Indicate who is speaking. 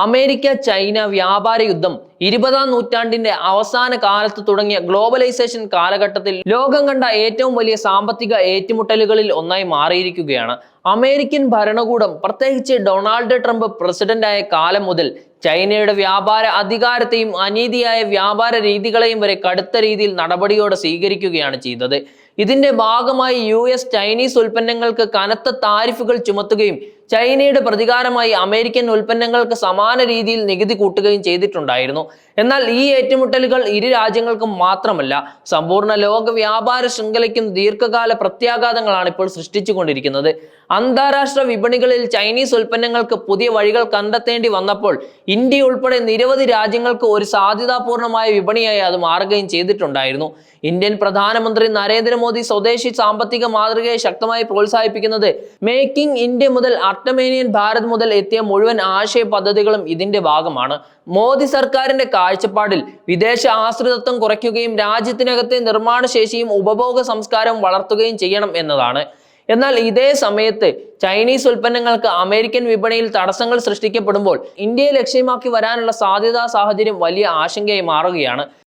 Speaker 1: America China വ്യാപാര യുദ്ധം 20-ാം നൂറ്റാണ്ടിന്റെ അവസാന കാലത്ത് തുടങ്ങിയ ഗ്ലോബലൈസേഷൻ കാലഘട്ടത്തിൽ ലോകം കണ്ട ഏറ്റവും വലിയ സാമ്പത്തിക ഏറ്റുമുട്ടലുകളിൽ ഒന്നായി മാറിയിരിക്കുകയാണ്. അമേരിക്കൻ ഭരണകൂടം, പ്രത്യേകിച്ച് ഡൊണാൾഡ് ട്രംപ് പ്രസിഡന്റായ കാലം മുതൽ ചൈനയുടെ വ്യാപാര അധികാരത്തെയും അനീതിയായ വ്യാപാര രീതികളെയും വരെ കടുത്ത രീതിയിൽ നടപടിയോടെ സ്വീകരിക്കുകയാണ് ചെയ്തത്. ഇതിന്റെ ഭാഗമായി ചൈനീസ് ഉൽപ്പന്നങ്ങൾക്ക് കനത്ത താരിഫുകൾ ചുമത്തുകയും ചൈനയുടെ പ്രതികാരമായി അമേരിക്കൻ ഉൽപ്പന്നങ്ങൾക്ക് സമാന രീതിയിൽ നികുതി കൂട്ടുകയും ചെയ്തിട്ടുണ്ടായിരുന്നു. എന്നാൽ ഈ ഏറ്റുമുട്ടലുകൾ ഇരു രാജ്യങ്ങൾക്കും മാത്രമല്ല, സമ്പൂർണ്ണ ലോക വ്യാപാര ശൃംഖലയ്ക്കും ദീർഘകാല പ്രത്യാഘാതങ്ങളാണ് ഇപ്പോൾ സൃഷ്ടിച്ചുകൊണ്ടിരിക്കുന്നത്. അന്താരാഷ്ട്ര വിപണികളിൽ ചൈനീസ് ഉൽപ്പന്നങ്ങൾക്ക് പുതിയ വഴികൾ കണ്ടെത്തേണ്ടി വന്നപ്പോൾ ഇന്ത്യ ഉൾപ്പെടെ നിരവധി രാജ്യങ്ങൾക്ക് ഒരു സാധ്യതാപൂർണമായ വിപണിയായി അത് മാറുകയും ചെയ്തിട്ടുണ്ടായിരുന്നു. ഇന്ത്യൻ പ്രധാനമന്ത്രി നരേന്ദ്രമോദി സ്വദേശി സാമ്പത്തിക മാതൃകയെ ശക്തമായി പ്രോത്സാഹിപ്പിക്കുന്നത് മേക്കിംഗ് ഇന്ത്യ മുതൽ അർട്ടമേനിയൻ ഭാരത് മുതൽ എത്തിയ മുഴുവൻ ആശയ പദ്ധതികളും ഇതിന്റെ ഭാഗമാണ്. മോദി സർക്കാരിന്റെ കാഴ്ചപ്പാടിൽ വിദേശ ആശ്രിതത്വം കുറയ്ക്കുകയും രാജ്യത്തിനകത്തെ നിർമ്മാണ ശേഷിയും ഉപഭോഗ സംസ്കാരവും വളർത്തുകയും ചെയ്യണം എന്നതാണ്. എന്നാൽ ഇതേ സമയത്ത് ചൈനീസ് ഉൽപ്പന്നങ്ങൾക്ക് അമേരിക്കൻ വിപണിയിൽ തടസ്സങ്ങൾ സൃഷ്ടിക്കപ്പെടുമ്പോൾ ഇന്ത്യയെ ലക്ഷ്യമാക്കി വരാനുള്ള സാധ്യതാ സാഹചര്യം വലിയ ആശങ്കയായി മാറുകയാണ്.